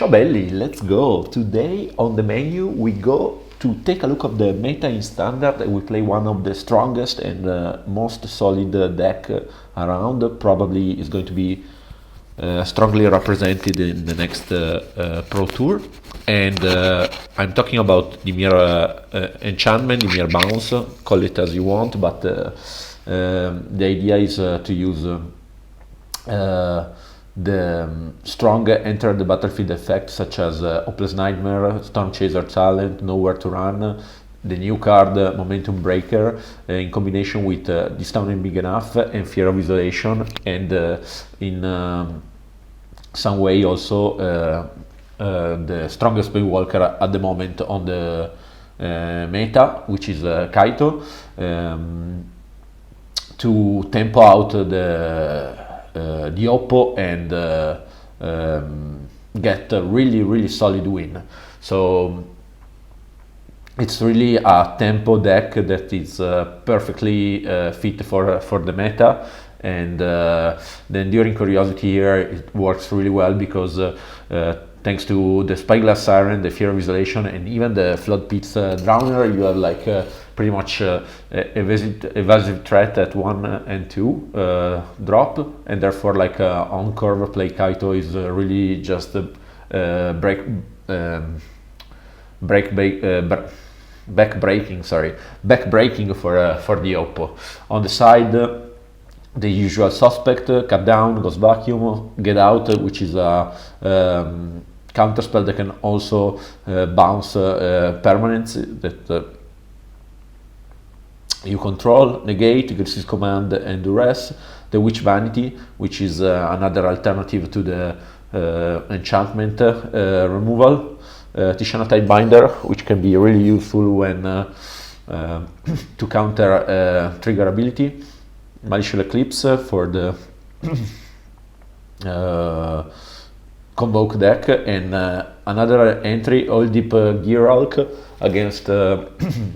Ciao Belli, let's go. Today on the menu we go to take a look at the meta in standard and we play one of the strongest and most solid deck around. Probably is going to be strongly represented in the next Pro Tour. And I'm talking about Dimir Enchantment, Dimir Bounce, call it as you want, but the idea is to use the strong enter the battlefield effects such as Hopeless Nightmare, Storm Chaser Talent, Nowhere to Run, the new card Momentum Breaker in combination with Discounting Big Enough and Fear of Isolation, and in some way also the strongest Playwalker at the moment on the meta, which is Kaito, to tempo out the Oppo and get a really solid win. So it's really a tempo deck that is perfectly fit for the meta, and the Enduring Curiosity here, it works really well because thanks to the Spyglass Siren, the Fear of Isolation, and even the Flood Pit's Drowner, you have like pretty much evasive threat at 1 and 2 drop, and therefore like on curve play Kaito is really just back-breaking for the Oppo. On the side, the usual suspect, Cut Down, Ghost Vacuum, Get Out, which is a counterspell that can also bounce permanents that you control, Negate, Gris's Command, and Duress. The Witch Vanity, which is another alternative to the enchantment removal. Tishana Tidebinder, which can be really useful when to counter trigger ability. Malicious Eclipse for the Convoke deck, and another entry, All Deep Gear Hulk, against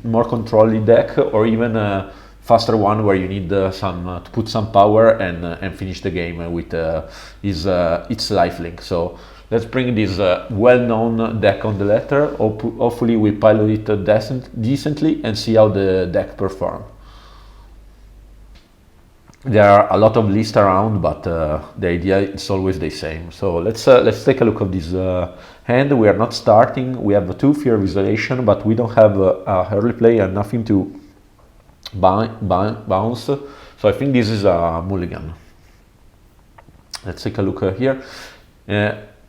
more controlling deck, or even a faster one where you need to put some power and finish the game with its lifelink. So let's bring this well-known deck on the letter. Hopefully we pilot it decently and see how the deck performs. There are a lot of lists around, but the idea is always the same. So let's take a look at this hand. We are not starting. We have 2 Fear of Isolation, but we don't have a early play and nothing to bounce. So I think this is a mulligan. Let's take a look here.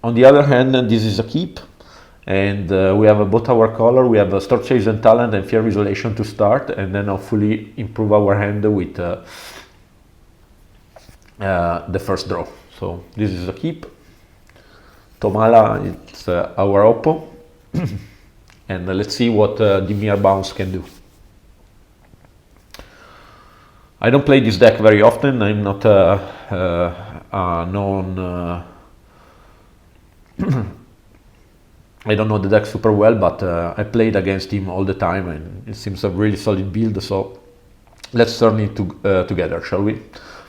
On the other hand, this is a keep, and we have both our color. We have a Storm Chaser Talent and Fear of Isolation to start, and then hopefully improve our hand with the first draw. So this is a keep. Tomala, it's our Oppo. And let's see what Dimir Bounce can do. I don't play this deck very often. I'm not known I don't know the deck super well, but I played against him all the time and it seems a really solid build, so let's turn it together, shall we?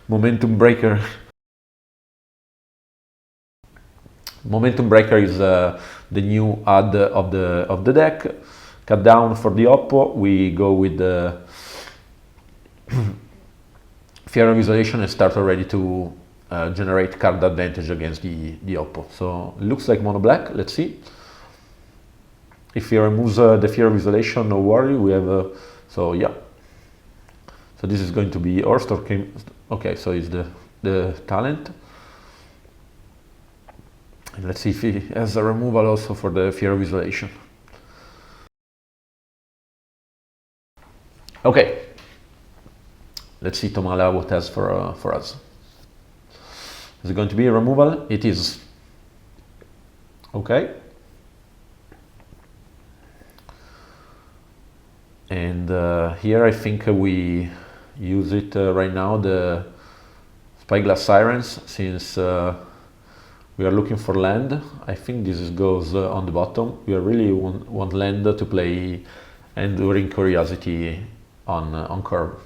Momentum Breaker. Momentum Breaker is the new add of the deck. Cut Down for the Oppo. We go with the Fear of Isolation and start already to generate card advantage against the Oppo. So it looks like mono black. Let's see. If he removes the Fear of Isolation, no worry. We have so yeah. So this is going to be our Storm. Okay, so it's the talent. And let's see if he has a removal also for the Fear of Isolation. Okay. Let's see Tomala what has for us. Is it going to be a removal? It is. Okay. And here I think we use it right now, the Spyglass Sirens, since we are looking for land. I think this goes on the bottom. We really want land to play Enduring Curiosity on curve.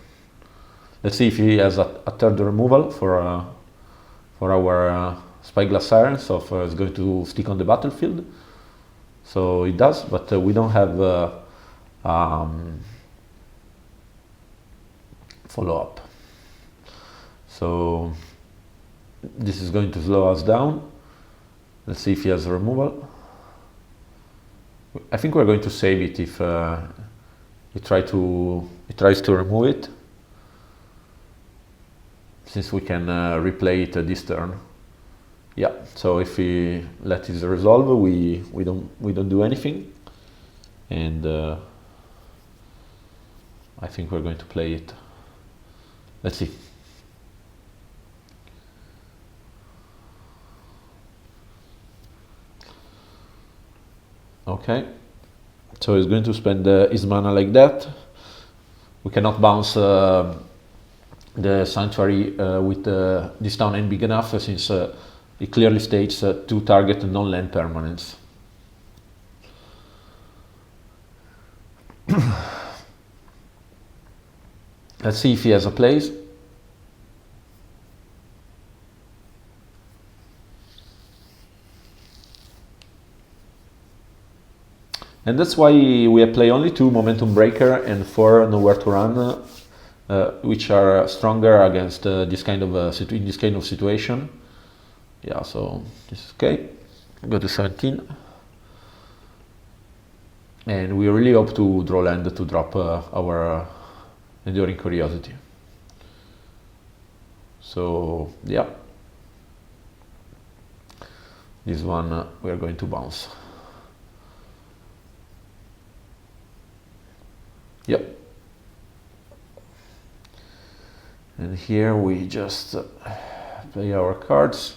Let's see if he has a third removal for our Spyglass Siren, so it's going to stick on the battlefield. So it does, but we don't have follow-up. So this is going to slow us down. Let's see if he has a removal. I think we're going to save it if he tries to remove it, since we can replay it this turn. Yeah. So if we let it resolve, we don't do anything, and I think we're going to play it. Let's see. Okay, so he's going to spend his mana like that. We cannot bounce the Sanctuary with this town ain't big enough, since it clearly states to target non-land permanents. Let's see if he has a place. And that's why we play only 2 Momentum Breaker and 4 Nowhere to Run, which are stronger against this kind of in this kind of situation. Yeah, so this is okay. Go to 17, and we really hope to draw land to drop our Enduring Curiosity. So yeah, this one we are going to bounce. Yep. And here we just play our cards.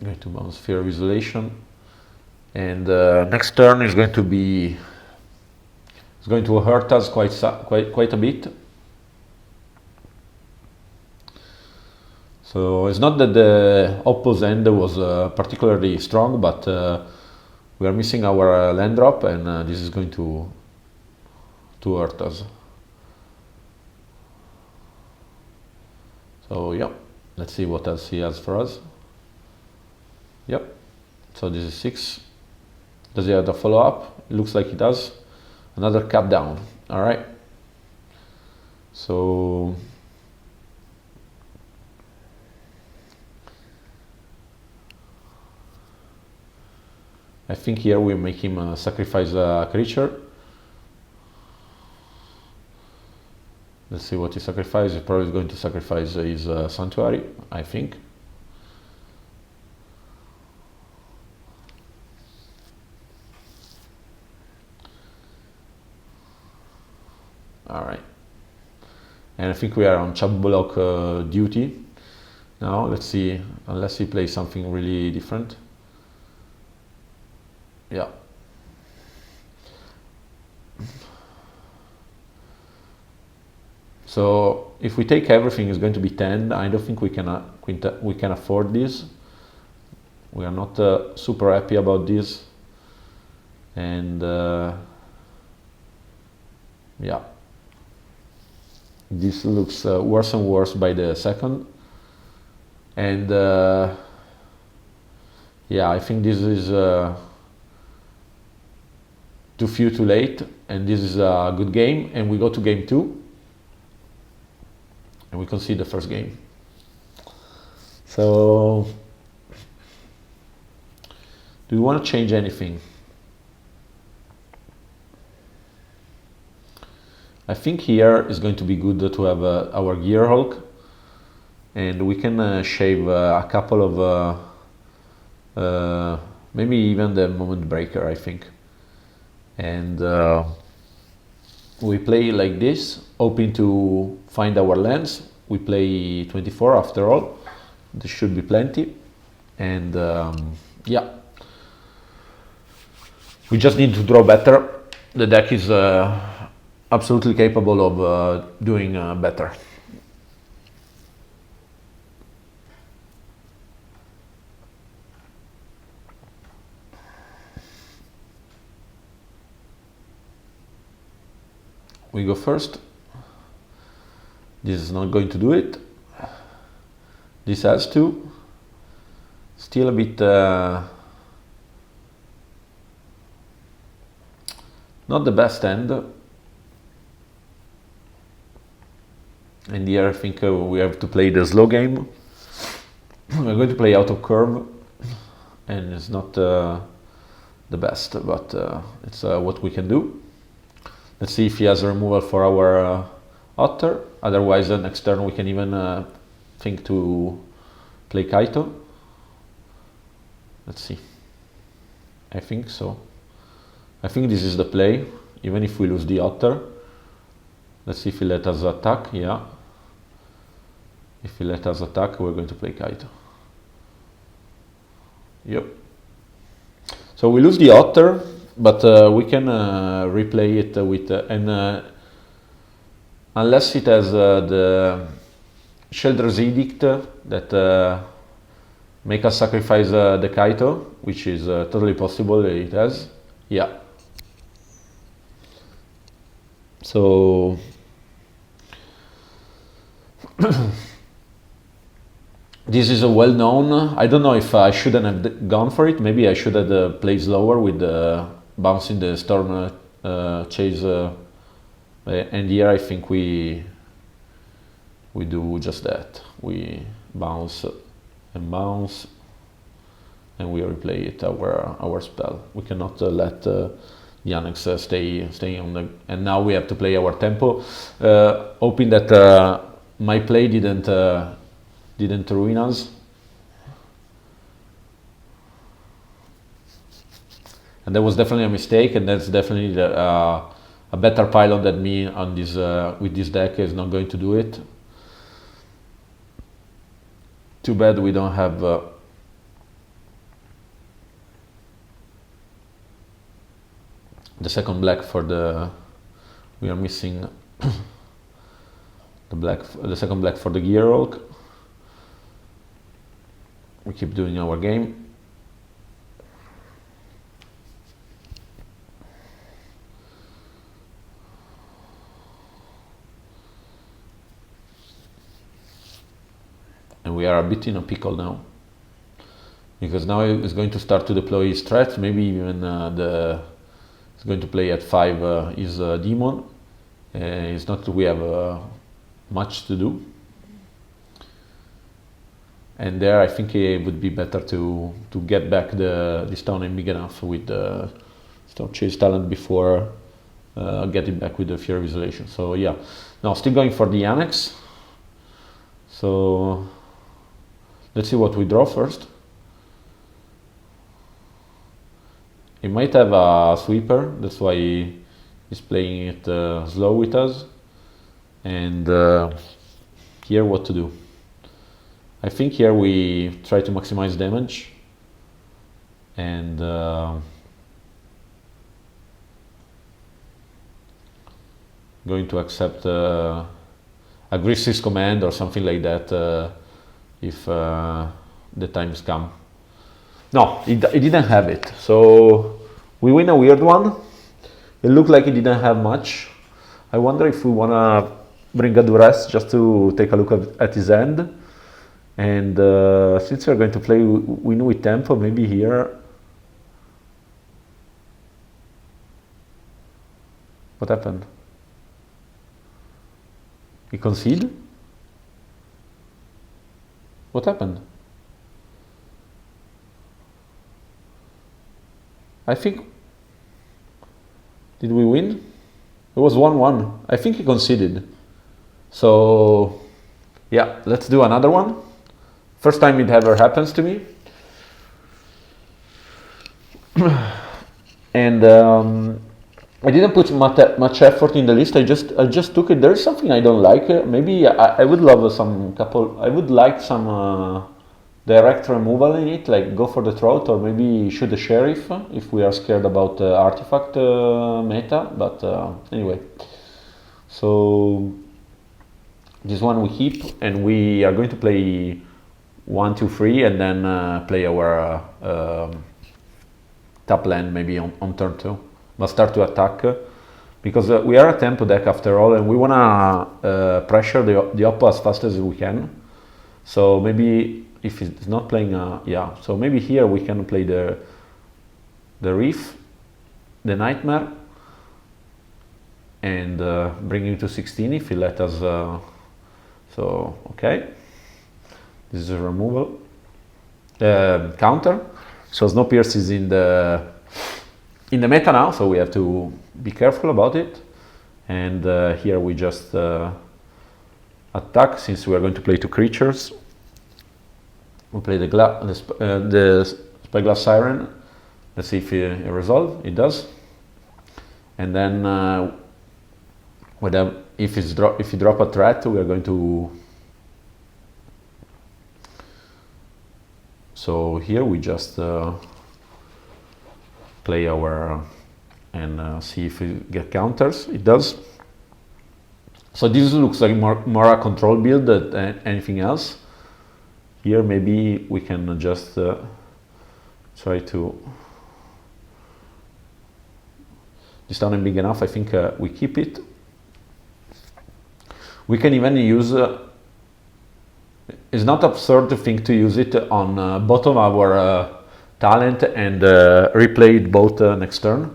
Going to bounce Fear of Isolation, and next turn is going to hurt us quite a bit. So it's not that the opposite end was particularly strong, but we are missing our land drop, and this is going to hurt us. So yeah, let's see what else he has for us. Yep, so this is 6. Does he have the follow-up? It looks like he does. Another cut down. All right. So I think here we make him sacrifice a creature. Let's see what he sacrifices. He's probably going to sacrifice his Sanctuary, I think. All right. And I think we are on chop block duty now. Let's see, unless he plays something really different. Yeah. So if we take everything, it's going to be 10. I don't think we can afford this. We are not super happy about this, and yeah, this looks worse and worse by the second, and yeah, I think this is too few too late, and this is a good game, and we go to game 2, and we concede the first game. So do you want to change anything? I think here is going to be good to have our Gear Hulk, and we can shave a couple of maybe even the Moment Breaker, I think. And we play like this, hoping to find our lands. We play 24 after all. There should be plenty, and yeah, we just need to draw better. The deck is absolutely capable of doing better. We go first. This is not going to do it. This has to. Still a bit not the best end. And here I think we have to play the slow game. We're going to play out of curve, and it's not the best, but it's what we can do. Let's see if he has a removal for our Otter. Otherwise, next turn we can even think to play Kaito. Let's see. I think so. I think this is the play, even if we lose the Otter. Let's see if he let us attack. Yeah. If he let us attack, we're going to play Kaito. Yep. So we lose the Otter, but we can replay it with and unless it has the Shelter's Edict that make us sacrifice the Kaito, which is totally possible. It has, yeah. So this is a well-known. I don't know if I shouldn't have gone for it. Maybe I should have played slower with bouncing the Storm Chase, and here I think we do just that. We bounce, and we replay it our spell. We cannot let the Annex stay on the. And now we have to play our tempo, hoping that my play didn't ruin us. And that was definitely a mistake, and that's definitely a better pilot than me on this with this deck is not going to do it. Too bad we don't have the second black for the. We are missing the second black for the Gear Hulk. We keep doing our game. And we are a bit in a pickle now, because now it's going to start to deploy his threat. Maybe even it's going to play at 5 his demon. It's not we have much to do. And there I think it would be better to get back this town and big enough with the Storm Chase talent before getting back with the Fear of Isolation. So yeah, now still going for the Annex. So let's see what we draw first. He might have a sweeper, that's why he's playing it slow with us. And here what to do. I think here we try to maximize damage and going to accept aggressive command or something like that if the times come. No, it didn't have it, so we win a weird one. It looked like it didn't have much. I wonder if we want to bring a duress just to take a look at his end. And since we're going to play win with tempo, maybe here. What happened? He conceded? What happened? I think. Did we win? It was 1-1. I think he conceded. So, yeah, let's do another one. First time it ever happens to me. And I didn't put much effort in the list. I just took it. There is something I don't like. Maybe I would love I would like some direct removal in it, like go for the throat, or maybe shoot the sheriff if we are scared about artifact meta. But anyway, so this one we keep, and we are going to play 1, 2, 3, and then play our top land maybe on turn 2. But start to attack because we are a tempo deck after all, and we want to pressure the oppo as fast as we can. So maybe if it's not playing, yeah, so maybe here we can play the Reef, the Nightmare, and bring him to 16 if he let us. So okay, this is a removal counter. So Snowpiercer is in the meta now, so we have to be careful about it. And here we just attack, since we are going to play 2 creatures. We play the Spyglass Siren. Let's see if it resolves. It does. And then if you drop a threat, we are going to. So here we just play our and see if we get counters. It does. So this looks like more a control build than anything else. Here maybe we can just try to. This turn is big enough. I think we keep it. We can even use. It's not absurd to think to use it on both of our talent and replay it both next turn,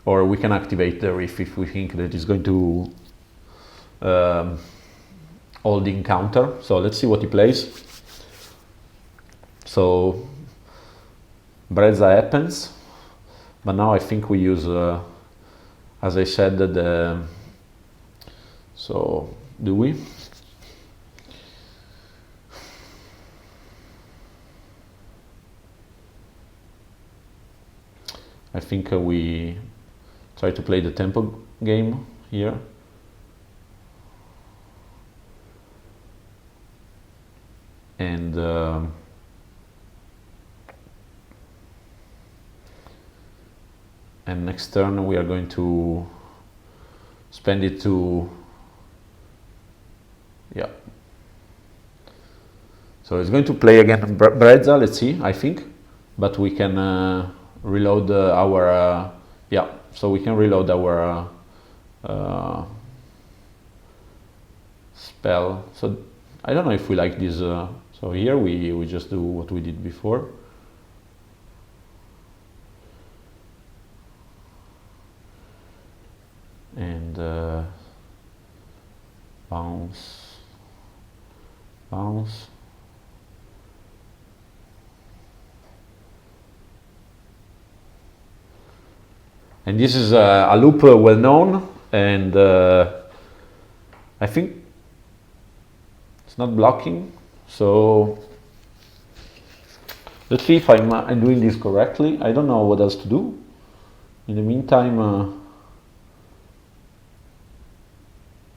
or we can activate the Reef if we think that it's going to hold the encounter. So let's see what he plays. So Brezza happens, but now I think we use, as I said, so do we? I think we try to play the tempo game here. And next turn we are going to spend it to, yeah. So it's going to play again Brezza, let's see, I think, but we can reload our, yeah, so we can reload our spell. So I don't know if we like this, so here we just do what we did before. And bounce. And this is a loop well known, and I think it's not blocking. So let's see if I'm doing this correctly. I don't know what else to do. In the meantime,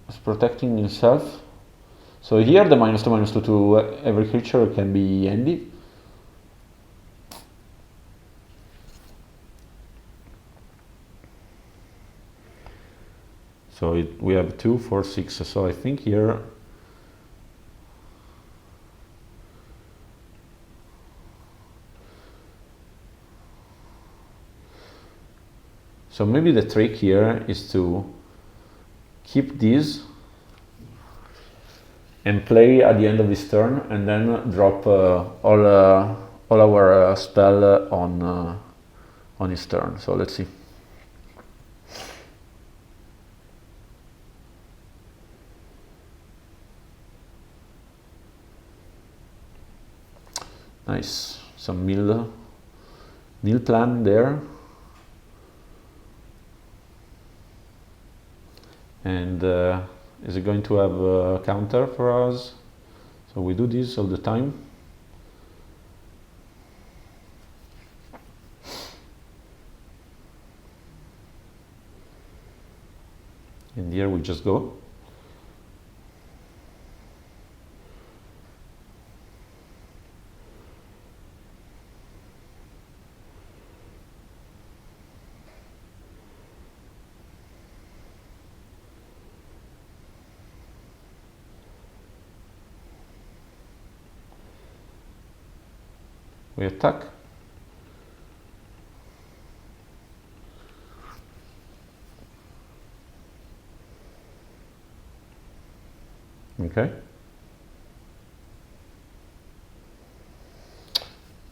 it's protecting himself. So here the -2/-2 to every creature can be handy. So we have 2, 4, 6. So I think here. So maybe the trick here is to keep this and play at the end of this turn, and then drop all our spell on his turn. So let's see. Nice, some mill plan there. And is it going to have a counter for us? So we do this all the time. And here we just go. We attack.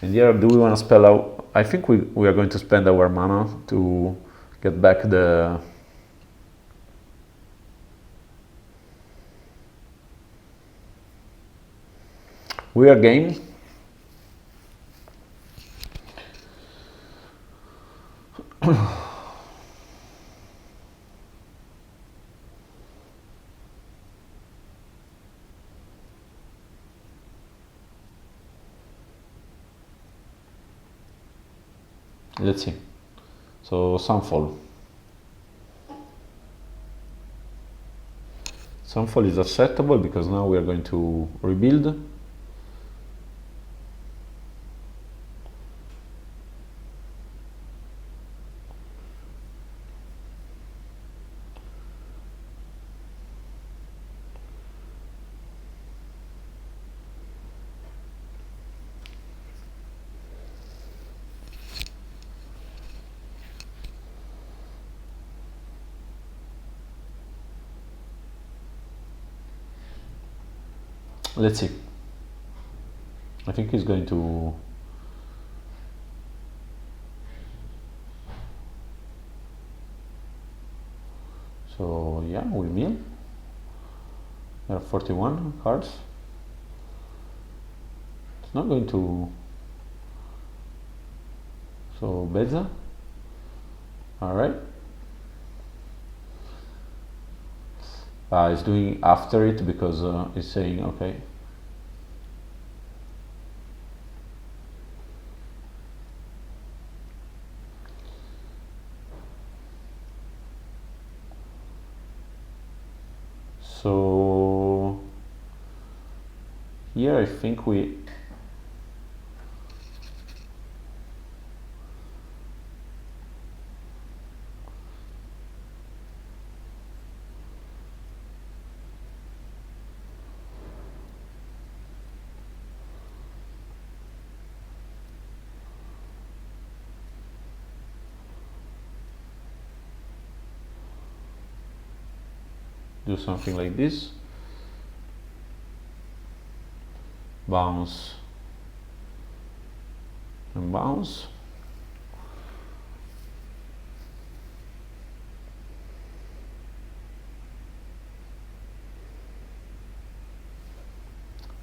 And here, do we want to spell out? I think we are going to spend our mana to get back the. We are game. Let's see. So Sunfall. Sunfall is acceptable because now we are going to rebuild. Let's see. I think he's going to. So yeah, we mill. There are 41 cards. It's not going to. So Beza. All right. It's doing after it because it's saying okay. So here I think we do something like this. Bounce and bounce.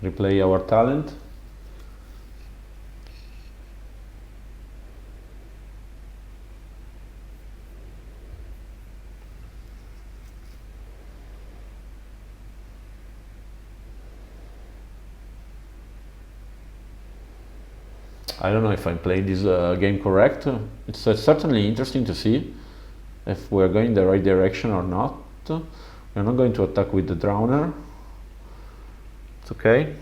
Replay our talent. I don't know if I'm playing this game correct. It's certainly interesting to see if we're going the right direction or not. We're not going to attack with the Drowner. It's okay.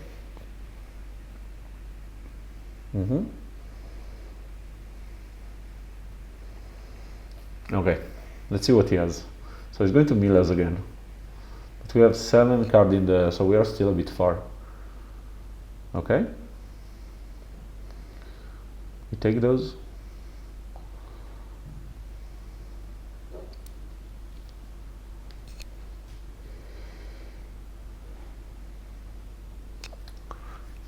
Okay, let's see what he has. So he's going to mill us again. But we have 7 cards in the, so we are still a bit far. Okay. We take those.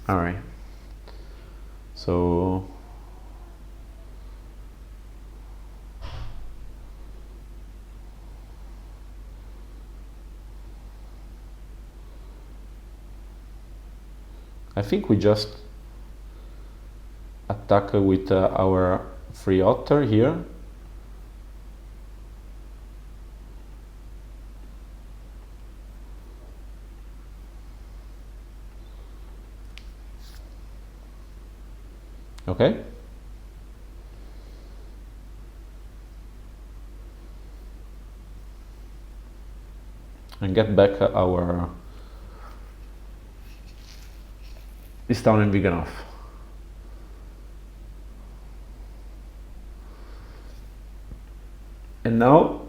All right. So I think we just attack with our free otter here. Okay. And get back our this town in Viganov. And now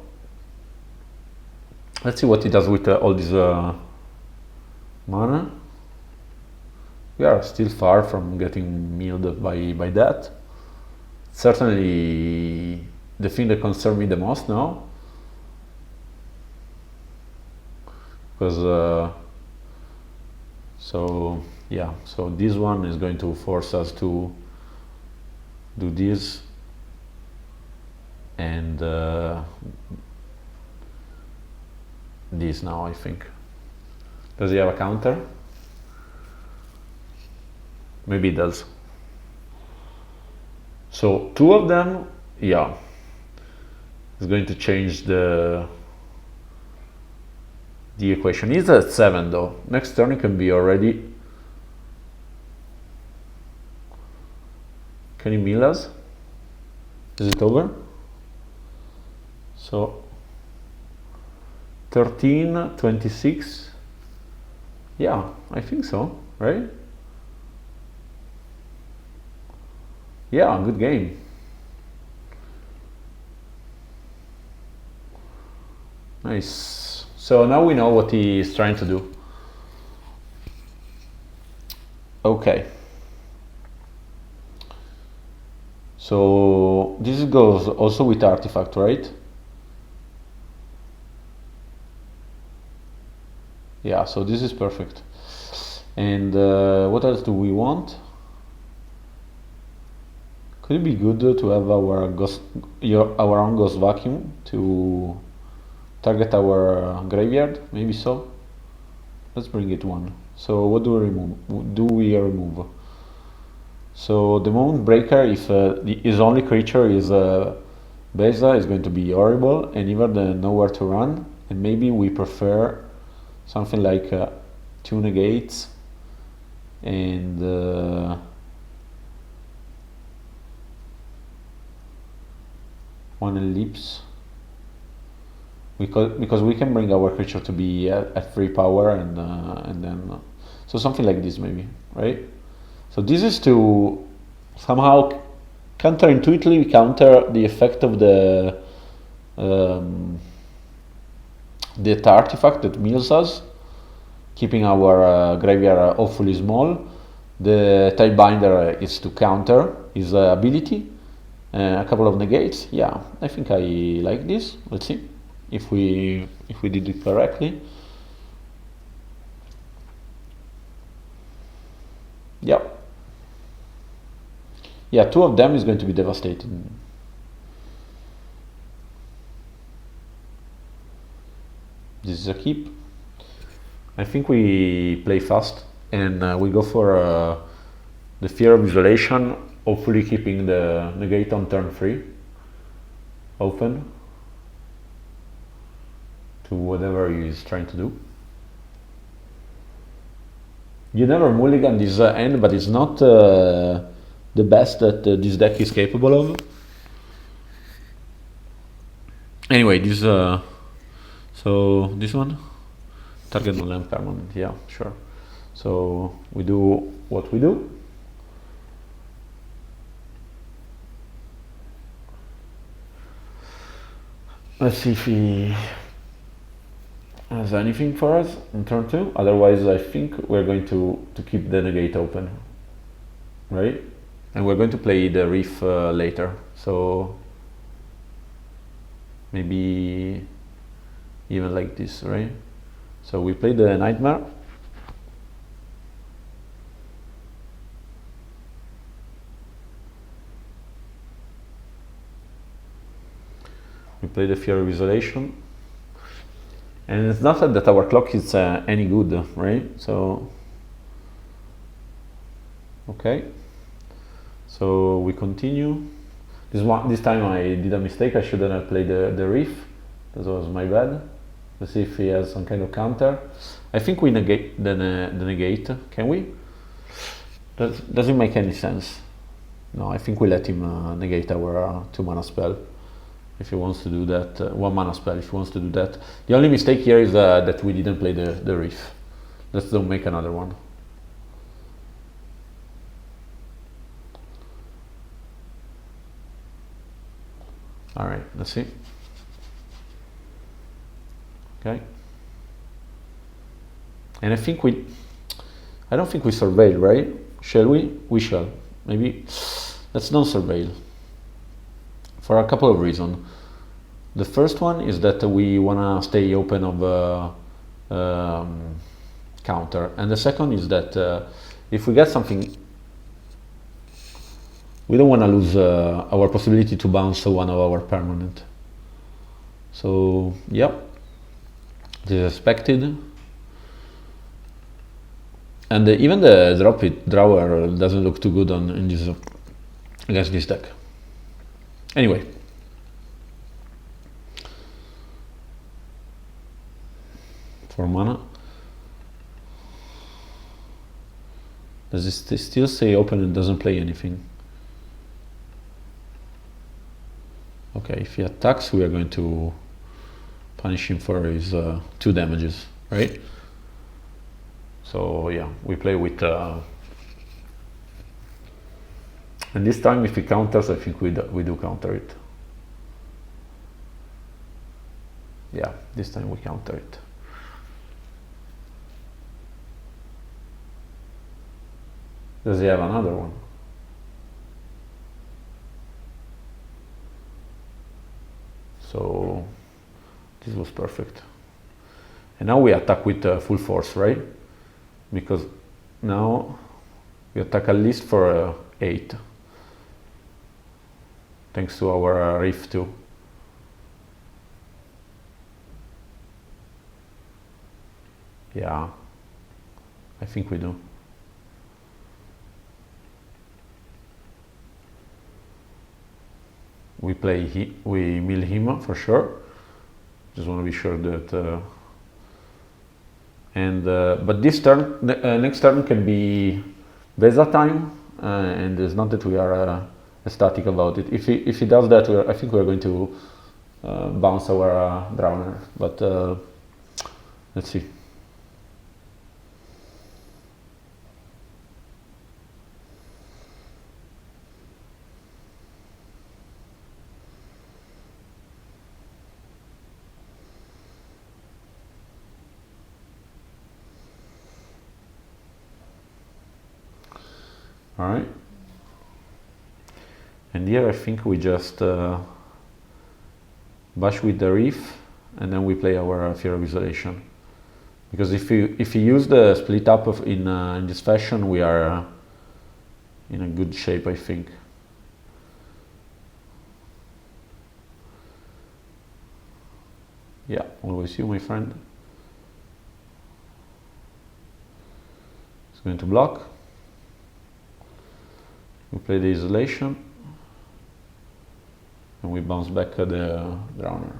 let's see what he does with all this mana. We are still far from getting milled by that. Certainly the thing that concerns me the most now, because so yeah, so this one is going to force us to do this, and this now, I think. Does he have a counter? Maybe it does. So 2 of them, yeah, is going to change the equation. He's at 7 though. Next turn it can be already. Can he mill us? Is it over? So 13, 26. Yeah, I think so, right? Yeah, good game. Nice. So now we know what he is trying to do. Okay. So this goes also with artifact, right? Yeah, so this is perfect. And what else do we want? Could it be good to have our own ghost vacuum to target our graveyard? Maybe so. Let's bring it 1. So what do we remove? So the Moon Breaker, if his only creature is Beza, is going to be horrible, and even nowhere to run. And maybe we prefer something like 2 negates and 1 ellipse, because we can bring our creature to be at 3 power, and then so something like this maybe, right? So this is to somehow counterintuitively counter the effect of the artifact that mills us, keeping our graveyard hopefully small. The Tidebinder is to counter his ability. A couple of negates. Yeah, I think I like this. Let's see if we did it correctly. Yeah. Yeah, 2 of them is going to be devastating. This is a keep. I think we play fast and we go for the Fear of Isolation, hopefully keeping the negate on turn 3 open to whatever he is trying to do. You never mulligan this end, but it's not the best that this deck is capable of. Anyway, this so this one, target non-land permanent. Yeah, sure. So we do what we do. Let's see if he has anything for us in turn 2. Otherwise, I think we're going to keep the negate open, right? And we're going to play the reef later. So maybe even like this, right? So we play the Nightmare. We play the Fear of Isolation. And it's not that our clock is any good, right? So, okay. So we continue. This time I did a mistake. I shouldn't have played the reef. That was my bad. Let's see if he has some kind of counter. I think we negate the negate. Can we? Doesn't make any sense. No, I think we let him negate our 2 mana spell. If he wants to do that, 1 mana spell, if he wants to do that. The only mistake here is that we didn't play the reef. Let's don't make another one. Alright, let's see. Okay. And I don't think we surveil, right? Shall we? We shall. Maybe, let's not surveil. For a couple of reasons. The first one is that we want to stay open of counter, and the second is that if we get something we don't want to lose our possibility to bounce one of our permanent. So yeah, this is expected. And even the drop it drawer doesn't look too good on in this against this deck. Anyway, for mana, does it still say open and doesn't play anything? Okay, if he attacks, we are going to punish him for his 2 damages, right? So yeah, we play with, and this time if he counters, I think we do counter it. Yeah, this time we counter it. Does he have another one? So this was perfect. And now we attack with full force, right? Because now we attack at least for 8. Thanks to our Rift too. Yeah, I think we do. We we mill him for sure. Just want to be sure that. But this turn, next turn can be Beza time, and it's not that we are ecstatic about it. If he does that, I think we're going to bounce our Drowner. But let's see. All right, and here I think we just bash with the Reef, and then we play our Fear of Isolation. Because if you use the split up in this fashion, we are in a good shape, I think. Yeah, always you, my friend. It's going to block. We play the Isolation, and we bounce back the Drowner.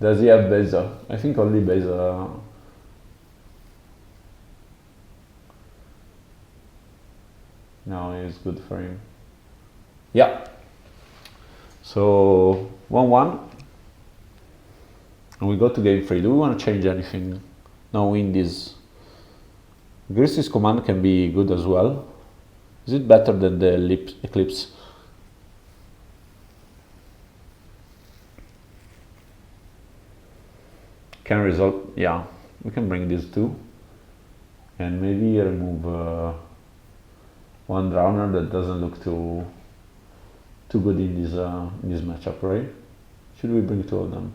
Does he have Beza? I think only Beza. No, it's good for him. Yeah. So 1-1, and we go to game 3. Do we want to change anything? No, in this. Grizzly's command can be good as well. Is it better than the Eclipse? Can resolve, yeah, we can bring these 2. And maybe remove one Drowner that doesn't look too good in this matchup, right? Should we bring 2 of them?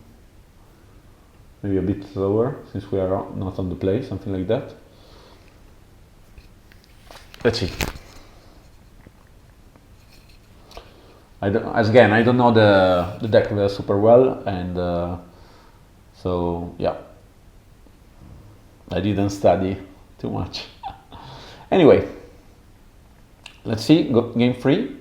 Maybe a bit slower, since we are not on the play, something like that. Let's see. I don't know the deck super well, and so yeah, I didn't study too much. Anyway, let's see game 3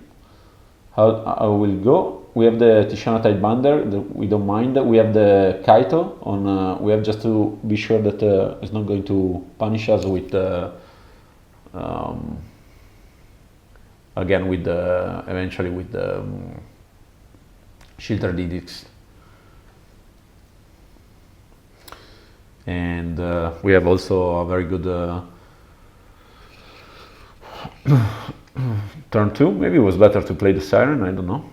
how will go. We have the Tishana Tidebander, we don't mind. We have the Kaito on. We have just to be sure that it's not going to punish us with again with the eventually with the Sheltered Edicts. And we have also a very good turn 2. Maybe it was better to play the Siren, I don't know.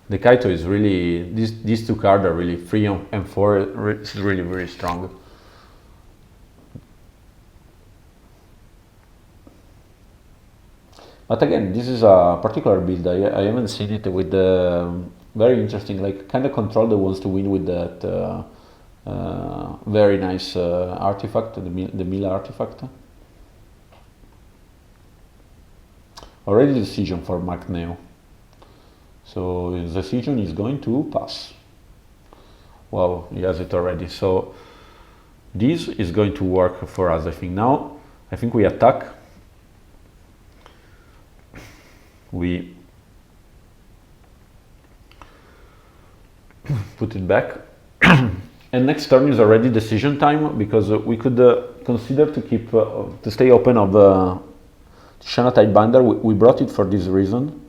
The Kaito is really, these 2 cards are really 3 and 4, it's really very strong. But again, this is a particular build. I haven't seen it with the very interesting, like kind of control that wants to win with that Very nice artifact, the mill artifact. Already decision for Mark Neo. So the decision is going to pass. Wow, he has it already. So this is going to work for us, I think. Now, I think we attack. We put it back. And next turn is already decision time, because we could consider to keep to stay open of Tishana Tidebinder. We brought it for this reason.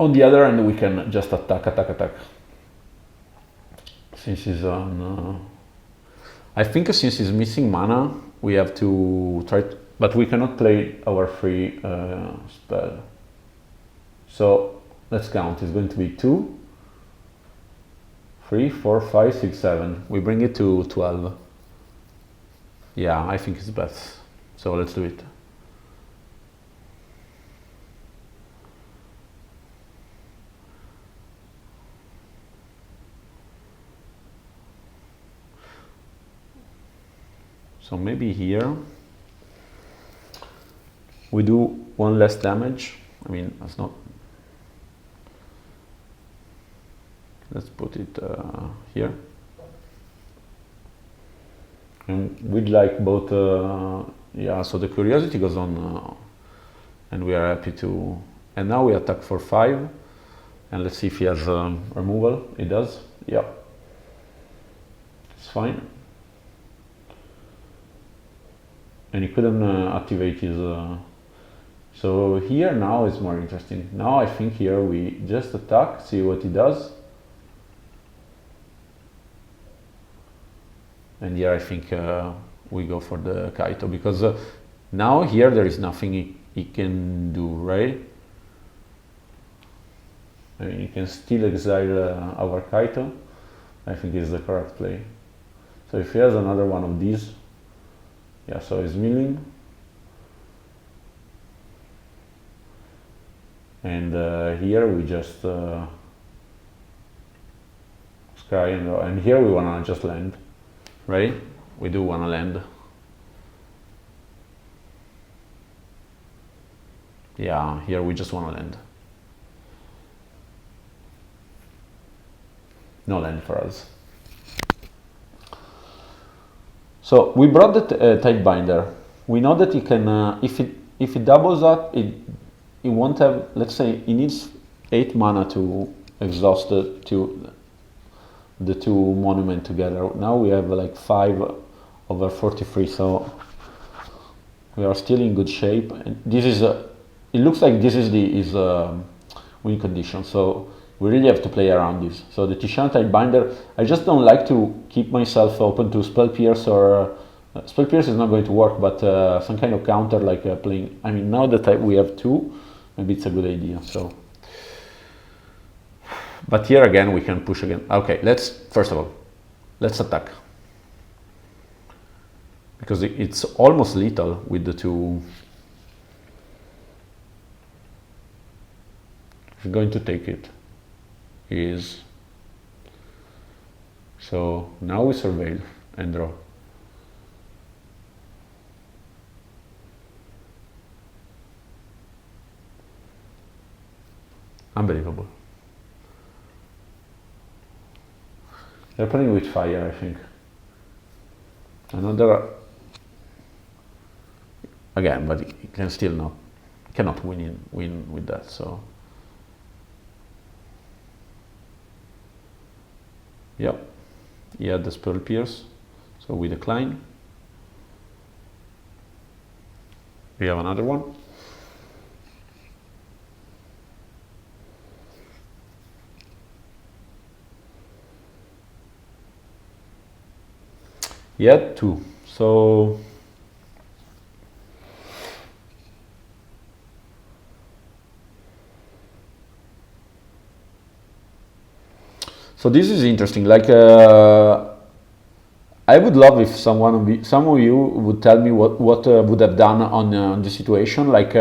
On the other end, we can just attack. Since he's on, I think since he's missing mana, we have to try. But we cannot play our free spell. So let's count. It's going to be 2, 3, 4, 5, 6, 7. We bring it to 12. Yeah, I think it's best. So let's do it. So maybe here we do 1 less damage. I mean, that's not. Let's put it here. And we'd like both. Yeah, so the curiosity goes on, and we are happy to. And now we attack for 5, and let's see if he has removal. He does. Yeah, it's fine. And he couldn't activate his. So here now is more interesting. Now I think here we just attack, see what he does. And here I think we go for the Kaito, because now here there is nothing he can do, right? I mean, he can still exile our Kaito. I think is the correct play. So if he has another one of these, yeah, so he's milling. And here we just scry, and here we wanna just land, right? We do wanna land. Yeah, here we just wanna land. No land for us. So we brought the Tidebinder. We know that he can, if it doubles up, it won't have, let's say, he needs 8 mana to exhaust the two monument together. Now we have like 5 over 43, so we are still in good shape. And this is, it looks like this is his win condition, so we really have to play around this. So the Tishana Tidebinder, I just don't like to keep myself open to Spell Pierce, or Spell Pierce is not going to work, but some kind of counter like playing. I mean, now that we have 2, maybe it's a good idea. So, but here again we can push again. Okay, first of all, let's attack, because it's almost lethal with the 2. He's going to take it. Is so now we surveil and draw. Unbelievable. They're playing with fire, I think. Another again, but he can still cannot win with that. So. Yep, he had the Spell Pierce, so we decline. We have another one. He had 2, so this is interesting. Like, I would love if some of you would tell me what would have done on this situation. Like,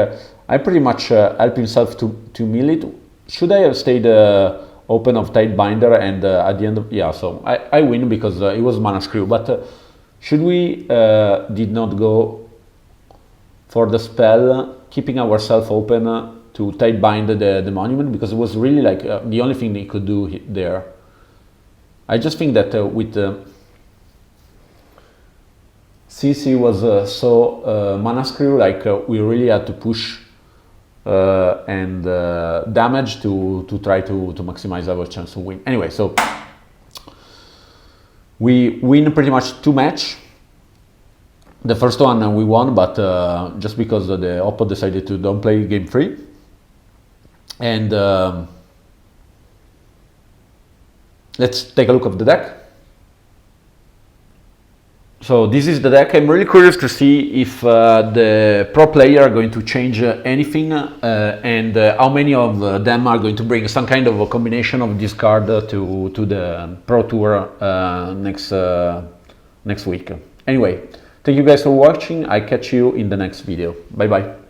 I pretty much help himself to mill it. Should I have stayed open of Tide Binder and at the end of, yeah, so I win because it was Mana Screw, but should we did not go for the spell, keeping ourselves open to Tide Bind the monument, because it was really like the only thing he could do there. I just think that with CC was so Mana Screw, like we really had to push and damage to try to maximize our chance to win. Anyway, so we win pretty much 2 matches. The first one we won, but just because the oppo decided to don't play game 3. And let's take a look at the deck. So this is the deck. I'm really curious to see if the pro player are going to change anything and how many of them are going to bring some kind of a combination of this card to the Pro Tour next week. Anyway, thank you guys for watching. I catch you in the next video. Bye bye.